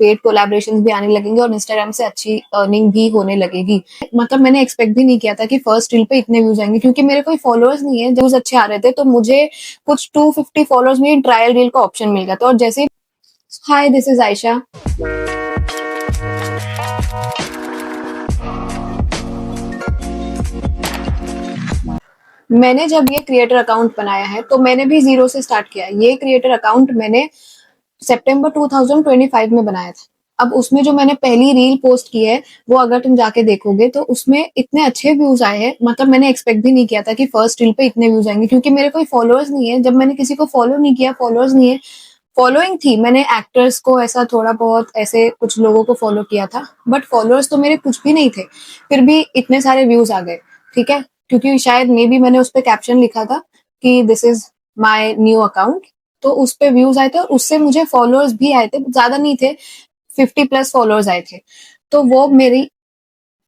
Paid collaborations भी आने लगेंगे और इंस्टाग्राम से अच्छी अर्निंग भी होने लगेगी। मतलब मैंने एक्सपेक्ट भी नहीं किया था कि फर्स्ट रील पे इतने व्यूज आएंगे, क्योंकि मेरे कोई फॉलोअर्स नहीं है। व्यूज अच्छे आ रहे थे तो मुझे कुछ 250 फॉलोअर्स में ट्रायल रील का ऑप्शन मिल गया था। और जैसे हाय, दिस इज आयशा। मैंने जब ये क्रिएटर अकाउंट बनाया है तो मैंने भी जीरो से स्टार्ट किया है। ये क्रिएटर अकाउंट मैंने सितंबर 2025 में बनाया था। अब उसमें जो मैंने पहली रील पोस्ट की है वो अगर तुम जाके देखोगे तो उसमें इतने अच्छे व्यूज आए हैं। मतलब मैंने एक्सपेक्ट भी नहीं किया था कि फर्स्ट रील पे इतने व्यूज आएंगे, क्योंकि मेरे कोई फॉलोअर्स नहीं है। जब मैंने किसी को फॉलो नहीं किया, फॉलोअर्स नहीं है, फॉलोइंग थी, मैंने एक्टर्स को ऐसा थोड़ा बहुत ऐसे कुछ लोगों को फॉलो किया था, बट फॉलोअर्स तो मेरे कुछ भी नहीं थे, फिर भी इतने सारे व्यूज आ गए। ठीक है, क्योंकि शायद मे बी मैंने उस पर कैप्शन लिखा था कि this is my new account, तो उस पे व्यूज आए थे और उससे मुझे फॉलोअर्स भी आए थे, ज्यादा नहीं थे, 50+ फॉलोअर्स आए थे। तो वो मेरी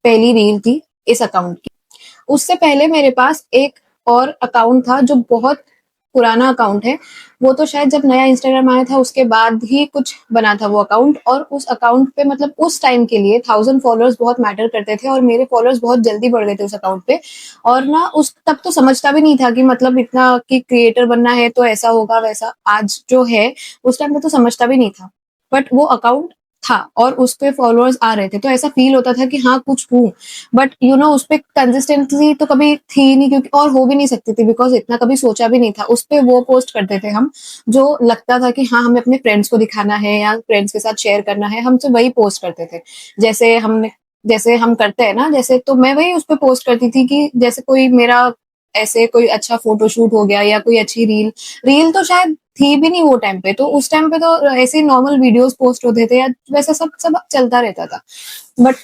पहली रील थी इस अकाउंट की। उससे पहले मेरे पास एक और अकाउंट था जो बहुत पुराना अकाउंट है। वो तो शायद जब नया इंस्टाग्राम आया था उसके बाद ही कुछ बना था वो अकाउंट, और उस अकाउंट पे मतलब उस टाइम के लिए 1000 फॉलोअर्स बहुत मैटर करते थे और मेरे फॉलोअर्स बहुत जल्दी बढ़ गए थे उस अकाउंट पे। और ना उस तब तो समझता भी नहीं था कि मतलब इतना कि क्रिएटर बनना है तो ऐसा होगा वैसा आज जो है, उस टाइम पे तो समझता भी नहीं था। बट वो अकाउंट था और उस पे फॉलोअर्स आ रहे थे तो ऐसा फील होता था कि हाँ कुछ हूँ। बट उस पे कंसिस्टेंसी तो कभी थी नहीं, क्योंकि और हो भी नहीं सकती थी, बिकॉज इतना कभी सोचा भी नहीं था। उस पे वो पोस्ट करते थे हम जो लगता था कि हाँ हमें अपने फ्रेंड्स को दिखाना है या फ्रेंड्स के साथ शेयर करना है, हमसे वही पोस्ट करते थे। जैसे हम करते हैं ना, जैसे तो मैं वही उस पे पोस्ट करती थी कि जैसे कोई मेरा ऐसे कोई अच्छा फोटोशूट हो गया या कोई अच्छी रील। रील तो शायद थी भी नहीं वो टाइम पे, तो उस टाइम पे तो ऐसे नॉर्मल वीडियोस पोस्ट होते थे या वैसा सब सब चलता रहता था। बट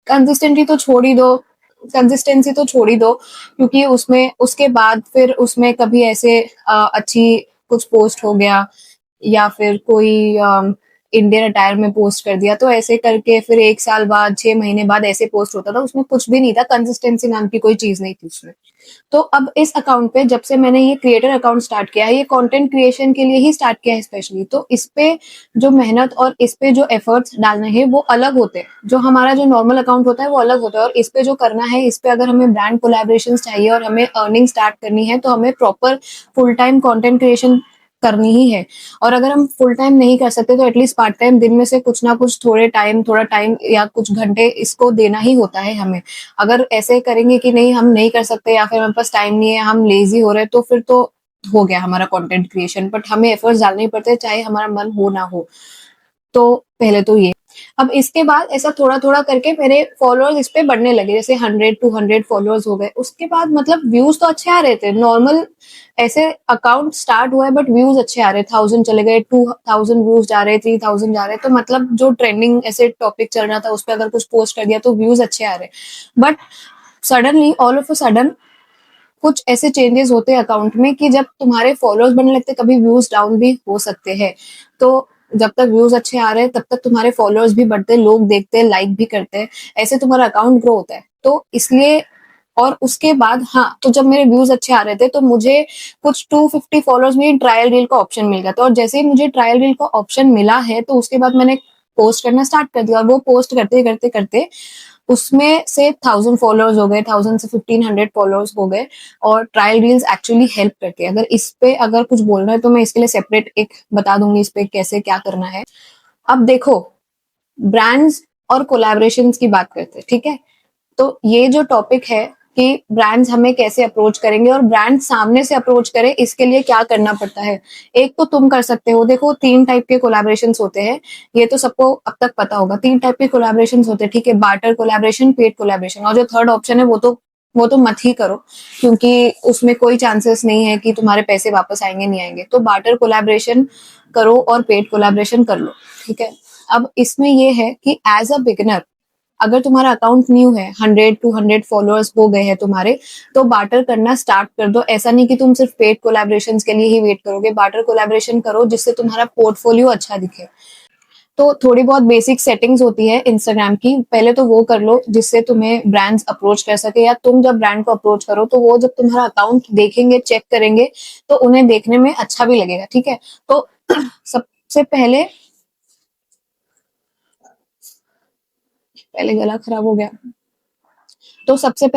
कंसिस्टेंसी तो छोड़ ही दो, कंसिस्टेंसी तो छोड़ ही दो, क्योंकि उसमें उसके बाद फिर उसमें कभी ऐसे अच्छी कुछ पोस्ट हो गया या फिर कोई इंडियन अटायर में पोस्ट कर दिया, तो ऐसे करके फिर 1 साल बाद 6 महीने बाद ऐसे पोस्ट होता था। उसमें कुछ भी नहीं था, कंसिस्टेंसी नाम की कोई चीज नहीं थी उसमें। तो अब इस अकाउंट पे जब से मैंने ये क्रिएटर अकाउंट स्टार्ट किया है, ये कंटेंट क्रिएशन के लिए ही स्टार्ट किया है स्पेशली, तो इस पे जो मेहनत और इस पे जो एफर्ट्स डालने हैं वो अलग होते हैं। जो हमारा जो नॉर्मल अकाउंट होता है वो अलग होता है, और इस पे जो करना है, इस पे अगर हमें ब्रांड कोलैबोरेशन चाहिए और हमें अर्निंग स्टार्ट करनी है तो हमें proper full time content creation करनी ही है। और अगर हम फुल टाइम नहीं कर सकते तो एटलीस्ट पार्ट टाइम दिन में से कुछ ना कुछ थोड़ा टाइम या कुछ घंटे इसको देना ही होता है हमें। अगर ऐसे करेंगे कि नहीं हम नहीं कर सकते या फिर हमारे पास टाइम नहीं है, हम लेजी हो रहे हैं, तो फिर तो हो गया हमारा कंटेंट क्रिएशन। बट हमें एफर्ट्स डालने ही पड़ते हैं चाहे हमारा मन हो ना हो। तो पहले तो ये, अब इसके बाद ऐसा थोड़ा थोड़ा करके मेरे फॉलोअर्स इस पे बढ़ने लगे, जैसे 100 200 फॉलोअर्स हो गए। उसके बाद मतलब व्यूज तो अच्छे आ रहे थे, नॉर्मल ऐसे अकाउंट स्टार्ट हुआ है बट व्यूज अच्छे आ रहे, 1000 चले गए, 2000 व्यूज जा रहे, 3000 जा रहे, तो मतलब जो ट्रेंडिंग ऐसे टॉपिक चल रहा था उस पर अगर कुछ पोस्ट कर दिया तो व्यूज अच्छे आ रहे। But suddenly all of a sudden कुछ ऐसे चेंजेस होते हैं अकाउंट में कि जब तुम्हारे फॉलोअर्स बढ़ने लगते कभी व्यूज डाउन भी हो सकते हैं। तो जब तक व्यूज अच्छे आ रहे हैं तब तक तुम्हारे फॉलोअर्स भी बढ़ते हैं, लोग देखते हैं, लाइक भी करते हैं, ऐसे तुम्हारा अकाउंट ग्रो होता है। तो इसलिए, और उसके बाद हाँ, तो जब मेरे व्यूज अच्छे आ रहे थे तो मुझे कुछ 250 फॉलोअर्स में ट्रायल रील का ऑप्शन मिल गया था। और जैसे ही मुझे ट्रायल रील का ऑप्शन मिला है तो उसके बाद मैंने पोस्ट करना स्टार्ट कर दिया, और वो पोस्ट करते करते करते उसमें से 1000 फॉलोअर्स हो गए, 1000 से 1500 फॉलोअर्स हो गए। और ट्रायल रील्स एक्चुअली हेल्प करती है। अगर इस पे अगर कुछ बोलना है तो मैं इसके लिए सेपरेट एक बता दूंगी इस पे कैसे क्या करना है। अब देखो, ब्रांड्स और कोलैबोरेशंस की बात करते हैं, ठीक है। तो ये जो टॉपिक है कि ब्रांड्स हमें कैसे अप्रोच करेंगे और ब्रांड सामने से अप्रोच करे, इसके लिए क्या करना पड़ता है। एक तो तुम कर सकते हो, देखो 3 टाइप के कोलैबोरेशंस होते हैं, ये तो सबको अब तक पता होगा। 3 टाइप के कोलैबोरेशंस होते हैं, ठीक है, बार्टर कोलैबोरेशन, पेड कोलैबोरेशन, और जो थर्ड ऑप्शन है वो तो मत ही करो, क्योंकि उसमें कोई चांसेस नहीं है कि तुम्हारे पैसे वापस आएंगे नहीं आएंगे। तो बार्टर कोलैबोरेशन करो और पेड कोलैबोरेशन कर लो, ठीक है। अब इसमें ये है कि एज अ बिगिनर, अगर तुम्हारा अकाउंट न्यू है, 100 200 फॉलोअर्स हो गए हैं तुम्हारे, तो बार्टर करना स्टार्ट कर दो। ऐसा नहीं कि तुम सिर्फ पेड कोलैबोरेशंस के लिए ही वेट करोगे, बार्टर कोलैबोरेशन करो जिससे तुम्हारा पोर्टफोलियो अच्छा दिखे। तो थोड़ी बहुत बेसिक सेटिंग्स होती है इंस्टाग्राम की, पहले तो वो कर लो जिससे तुम्हें ब्रांड्स अप्रोच कर सके, या तुम जब ब्रांड को अप्रोच करो तो वो जब तुम्हारा अकाउंट देखेंगे, चेक करेंगे, तो उन्हें देखने में अच्छा भी लगेगा, ठीक है। तो सबसे पहले पहले गला खराब हो गया। तो सबसे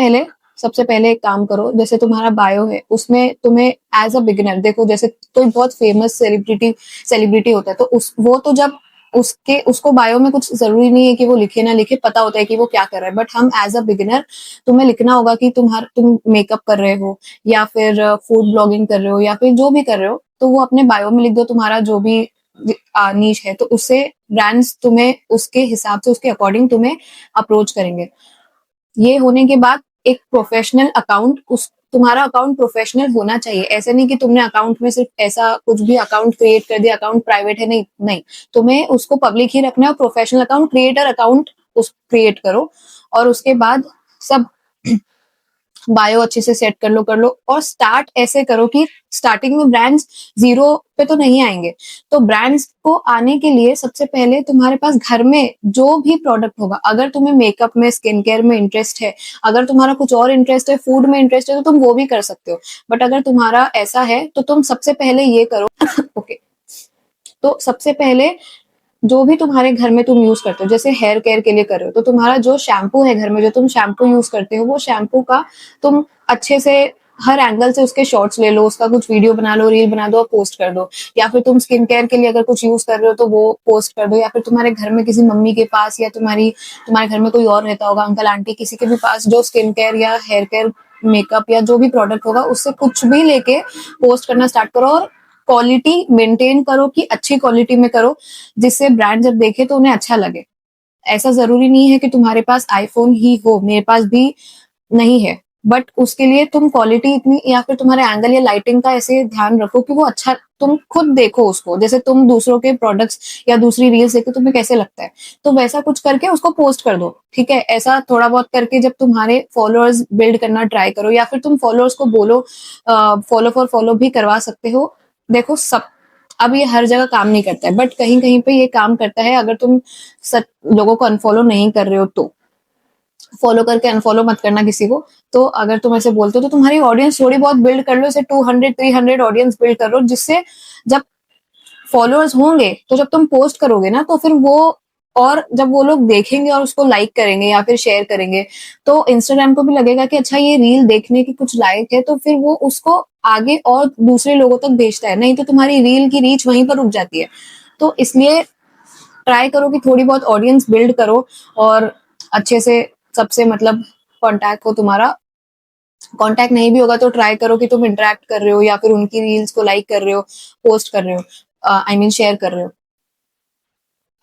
पहले एक काम करो, जैसे तुम्हारा बायो है उसमें तुम्हें एज अ बिगिनर, देखो जैसे कोई बहुत फेमस सेलिब्रिटी होता है तो वो तो जब उसको बायो में कुछ जरूरी नहीं है कि वो लिखे ना लिखे, पता होता है कि वो क्या कर रहा है। बट हम एज अ बिगिनर तुम्हें लिखना होगा कि तुम मेकअप कर रहे हो या फिर फूड ब्लॉगिंग कर रहे हो या फिर जो भी कर रहे हो, तो वो अपने बायो में लिख दो तुम्हारा जो भी नीच है, तो उससे ब्रांड्स तुम्हें उसके हिसाब से उसके अकॉर्डिंग तुम्हें अप्रोच करेंगे। ये होने के बाद एक प्रोफेशनल अकाउंट, उस तुम्हारा अकाउंट प्रोफेशनल होना चाहिए। ऐसे नहीं कि तुमने अकाउंट में सिर्फ ऐसा कुछ भी अकाउंट क्रिएट कर दिया, अकाउंट प्राइवेट है, नहीं नहीं, तुम्हें उसको पब्लिक ही रखना है। प्रोफेशनल अकाउंट, क्रिएटर अकाउंट उस क्रिएट करो और उसके बाद सब बायो अच्छे से सेट कर लो और स्टार्ट ऐसे करो कि स्टार्टिंग में ब्रांड्स जीरो पे तो नहीं आएंगे। तो ब्रांड्स को आने के लिए सबसे पहले तुम्हारे पास घर में जो भी प्रोडक्ट होगा, अगर तुम्हें मेकअप में, स्किन केयर में इंटरेस्ट है, अगर तुम्हारा कुछ और इंटरेस्ट है, फूड में इंटरेस्ट है, तो तुम वो भी कर सकते हो। बट अगर तुम्हारा ऐसा है तो तुम सबसे पहले ये करो ओके, तो सबसे पहले जो भी तुम्हारे घर में तुम यूज करते हो, जैसे हेयर केयर के लिए कर रहे हो तो तुम्हारा जो शैम्पू है घर में, जो तुम शैम्पू यूज करते हो, वो शैम्पू का तुम अच्छे से हर एंगल से उसके शॉर्ट्स ले लो, उसका कुछ वीडियो बना लो, रील बना दो और पोस्ट कर दो। या फिर तुम स्किन केयर के लिए अगर कुछ यूज कर रहे हो तो वो पोस्ट कर दो। या फिर तुम्हारे घर में किसी मम्मी के पास या तुम्हारे घर में कोई और रहता होगा, अंकल आंटी, किसी के भी पास जो स्किन केयर या हेयर केयर, मेकअप या जो भी प्रोडक्ट होगा, उससे कुछ भी लेके पोस्ट करना स्टार्ट करो। और क्वालिटी मेंटेन करो कि अच्छी क्वालिटी में करो, जिससे ब्रांड जब देखे तो उन्हें अच्छा लगे। ऐसा जरूरी नहीं है कि तुम्हारे पास आईफोन ही हो, मेरे पास भी नहीं है, बट उसके लिए तुम क्वालिटी इतनी, या फिर तुम्हारे एंगल या लाइटिंग का ऐसे ध्यान रखो कि वो अच्छा, तुम खुद देखो उसको, जैसे तुम दूसरों के प्रोडक्ट्स या दूसरी रील्स देखो तुम्हें कैसे लगता है, तो वैसा कुछ करके उसको पोस्ट कर दो। ठीक है, ऐसा थोड़ा बहुत करके जब तुम्हारे फॉलोअर्स बिल्ड करना ट्राई करो, या फिर तुम फॉलोअर्स को बोलो फॉलो फॉर फॉलो भी करवा सकते हो। देखो सब, अब ये हर जगह काम नहीं करता है, बट कहीं कहीं पे ये काम करता है। अगर तुम लोगों को अनफॉलो नहीं कर रहे हो तो फॉलो करके अनफॉलो मत करना किसी को। तो अगर तुम ऐसे बोलते हो तो तुम्हारी ऑडियंस थोड़ी बहुत बिल्ड कर लो, इसे 200-300 ऑडियंस बिल्ड कर लो, जिससे जब फॉलोअर्स होंगे तो जब तुम पोस्ट करोगे ना, तो फिर वो, और जब वो लोग देखेंगे और उसको लाइक करेंगे या फिर शेयर करेंगे, तो इंस्टाग्राम को भी लगेगा कि अच्छा ये रील देखने की कुछ लायक है, तो फिर वो उसको आगे और दूसरे लोगों तक भेजता है। नहीं तो तुम्हारी रील की रीच वहीं पर रुक जाती है। तो इसलिए ट्राई करो कि थोड़ी बहुत ऑडियंस बिल्ड करो और अच्छे से सबसे मतलब कांटेक्ट हो तुम्हारा। कांटेक्ट नहीं भी होगा तो ट्राई करो कि तुम इंटरेक्ट कर रहे हो या फिर उनकी रील्स को लाइक कर रहे हो, पोस्ट कर रहे हो, आई मीन शेयर कर रहे हो।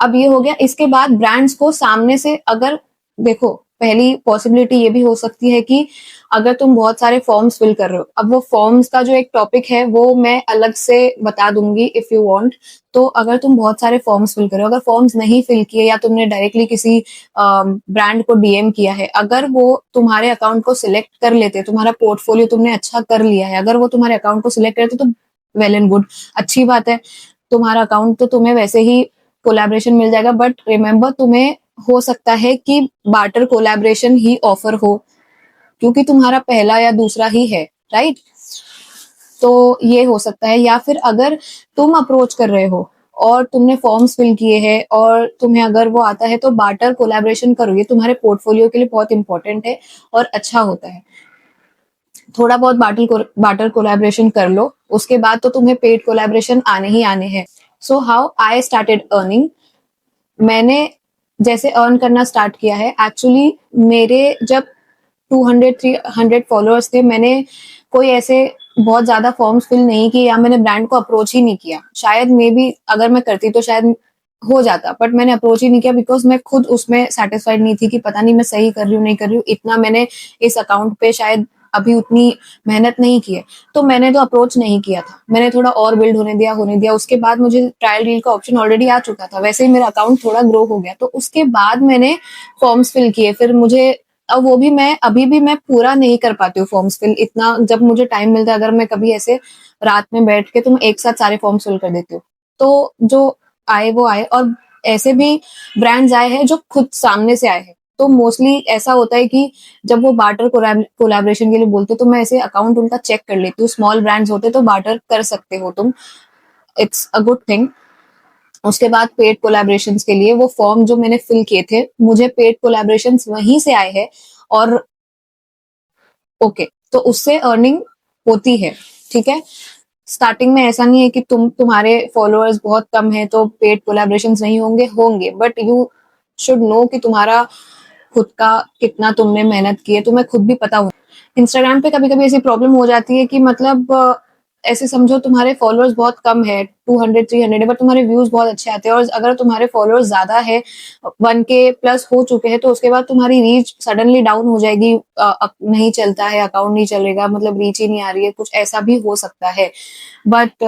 अब ये हो गया। इसके बाद ब्रांड्स को सामने से, अगर देखो पहली पॉसिबिलिटी ये भी हो सकती है कि अगर तुम बहुत सारे फॉर्म्स फिल कर रहे हो, अब वो फॉर्म्स का जो एक टॉपिक है वो मैं अलग से बता दूंगी इफ यू वांट। तो अगर तुम बहुत सारे फॉर्म्स फिल कर रहे हो, अगर फॉर्म्स नहीं फिल किए या तुमने डायरेक्टली किसी ब्रांड को डीएम किया है, अगर वो तुम्हारे अकाउंट को सिलेक्ट कर लेते, तुम्हारा पोर्टफोलियो तुमने अच्छा कर लिया है, अगर वो तुम्हारे अकाउंट को सिलेक्ट करते तो वेल एंड गुड, अच्छी बात है। तुम्हारा अकाउंट तो तुम्हें वैसे ही कोलैबोरेशन मिल जाएगा, बट रिमेंबर तुम्हें हो सकता है कि बार्टर कोलैबोरेशन ही ऑफर हो, क्योंकि तुम्हारा पहला या दूसरा ही है, राइट। तो ये हो सकता है। या फिर अगर तुम अप्रोच कर रहे हो और तुमने फॉर्म्स फिल किए हैं और तुम्हें अगर वो आता है, तो बार्टर कोलैबोरेशन करो, ये तुम्हारे पोर्टफोलियो के लिए बहुत इंपॉर्टेंट है और अच्छा होता है। थोड़ा बहुत बार्टर कोलैबोरेशन कर लो, उसके बाद तो तुम्हें पेड कोलैबोरेशन आने ही आने हैं। So how I started earning, मैंने जैसे अर्न करना स्टार्ट किया है, एक्चुअली मेरे जब 200-300 फॉलोअर्स थे, मैंने कोई ऐसे बहुत ज्यादा फॉर्म्स फिल नहीं किए या मैंने ब्रांड को अप्रोच ही नहीं किया। शायद मे बी अगर मैं करती तो शायद हो जाता, बट मैंने अप्रोच ही नहीं किया बिकॉज मैं खुद उसमें सेटिस्फाइड नहीं थी कि पता नहीं मैं सही कर रही हूँ नहीं कर रही हूँ। इतना मैंने इस अकाउंट पे शायद अभी उतनी मेहनत नहीं की है, तो मैंने तो अप्रोच नहीं किया था। मैंने थोड़ा और बिल्ड होने दिया। उसके बाद मुझे ट्रायल डील का ऑप्शन ऑलरेडी आ चुका था, वैसे ही मेरा अकाउंट थोड़ा ग्रो हो गया, तो उसके बाद मैंने फॉर्म्स फिल किए। फिर मुझे, अब वो भी मैं अभी भी मैं पूरा नहीं कर पाती हूँ फॉर्म्स फिल इतना, जब मुझे टाइम मिलता है, अगर मैं कभी ऐसे रात में बैठ के, तो मैं एक साथ सारे फॉर्म्स फिल कर देती हूँ। तो जो आए वो आए, और ऐसे भी ब्रांड्स आए हैं जो खुद सामने से आए हैं। तो मोस्टली ऐसा होता है कि जब वो बार्टर कोलैबोरेशन के लिए बोलते तो मैं ऐसे अकाउंट उनका चेक कर लेती हूँ। स्मॉल ब्रांड्स होते तो बार्टर कर सकते हो तुम, इट्स अ गुड थिंग। उसके बाद पेड कोलैबोरेशंस के लिए वो फॉर्म जो मैंने फिल किए थे, मुझे पेड कोलैबोरेशंस वहीं से आए हैं और ओके, तो उससे अर्निंग होती है, ठीक है? स्टार्टिंग में ऐसा नहीं है कि तुम्हारे फॉलोअर्स बहुत कम हैं तो पेड कोलैबोरेशंस नहीं होंगे, होंगे, बट यू शुड नो कि तुम्हारा खुद का कितना तुमने मेहनत की है, तुम्हें खुद भी पता हो। इंस्टाग्राम पे कभी-कभी ऐसी प्रॉब्लम हो जाती है कि मतलब ऐसे समझो तुम्हारे फॉलोअर्स बहुत कम है, 200 300 है, बट तुम्हारे व्यूज बहुत अच्छे आते हैं और अगर तुम्हारे फॉलोअर्स ज्यादा है, 1K प्लस हो चुके हैं, तो उसके बाद तुम्हारी रीच सडनली डाउन हो जाएगी, नहीं चलता है, अकाउंट नहीं चलेगा, मतलब रीच ही नहीं आ रही है, कुछ ऐसा भी हो सकता है। बट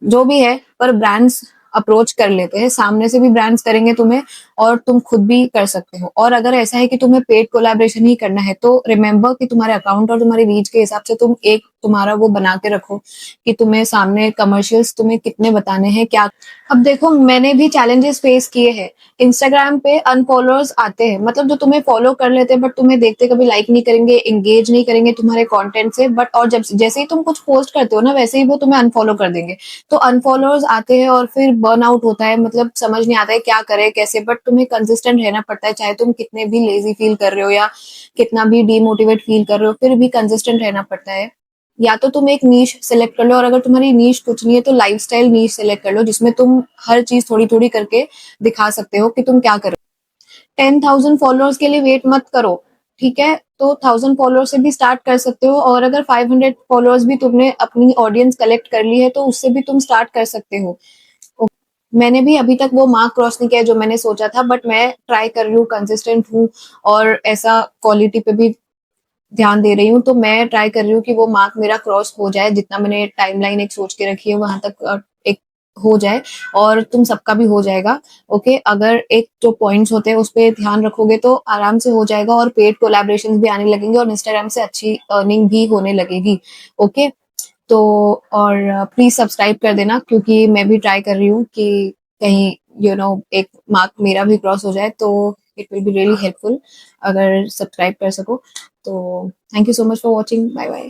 जो भी है, पर ब्रांड्स अप्रोच कर लेते हैं, सामने से भी ब्रांड्स करेंगे तुम्हें और तुम खुद भी कर सकते हो। और अगर ऐसा है कि तुम्हें पेड कोलैबोरेशन ही करना है तो रिमेंबर कि तुम्हारे अकाउंट और तुम्हारी रीच के हिसाब से तुम एक तुम्हारा वो बना के रखो कि तुम्हें सामने कमर्शियल्स तुम्हें कितने बताने हैं क्या। अब देखो, मैंने भी चैलेंजेस फेस किए हैं। इंस्टाग्राम पे अनफॉलोअर्स आते हैं, मतलब जो तुम्हें फॉलो कर लेते हैं बट तुम्हें देखते कभी लाइक नहीं करेंगे, एंगेज नहीं करेंगे तुम्हारे कंटेंट से, बट और जब जैसे ही तुम कुछ पोस्ट करते हो ना, वैसे ही वो तुम्हें अनफॉलो कर देंगे। तो अनफॉलोअर्स आते हैं और फिर बर्न आउट होता है, मतलब समझ नहीं आता है क्या करे कैसे, बट तुम्हें कंसिस्टेंट रहना पड़ता है, चाहे तुम कितने भी लेजी फील कर रहे हो या कितना भी डीमोटिवेट फील कर रहे हो, फिर भी कंसिस्टेंट रहना पड़ता है। या तो तुम एक नीश सिलेक्ट कर लो, और अगर तुम्हारी नीश कुछ नहीं है तो लाइफस्टाइल नीश सिलेक्ट कर लो, जिसमें तुम हर चीज थोड़ी थोड़ी करके दिखा सकते हो कि तुम क्या कर रहे हो। 10,000 फॉलोअर्स के लिए वेट मत करो, ठीक है? तो 1000 फॉलोअर्स से भी स्टार्ट कर सकते हो, और अगर 500 फॉलोअर्स भी तुमने अपनी ऑडियंस कलेक्ट कर ली है तो उससे भी तुम स्टार्ट कर सकते हो। मैंने भी अभी तक वो मार्क क्रॉस नहीं किया जो मैंने सोचा था, बट मैं ट्राई कर रही हूँ, कंसिस्टेंट हूँ और ऐसा क्वालिटी पे भी ध्यान दे रही हूँ, तो मैं ट्राई कर रही हूँ कि वो मार्क मेरा क्रॉस हो जाए, जितना मैंने टाइमलाइन एक सोच के रखी है वहां तक एक हो जाए, और तुम सबका भी हो जाएगा। ओके, अगर एक जो पॉइंट्स होते हैं उस पर ध्यान रखोगे तो आराम से हो जाएगा, और पेड कोलैबोरेशन भी आने लगेंगे और इंस्टाग्राम से अच्छी अर्निंग भी होने लगेगी। ओके, तो और प्लीज सब्सक्राइब कर देना, क्योंकि मैं भी ट्राई कर रही हूँ कि कहीं एक मार्क मेरा भी क्रॉस हो जाए, तो it will be really helpful अगर सब्सक्राइब कर सको। तो thank you so much for watching, bye bye.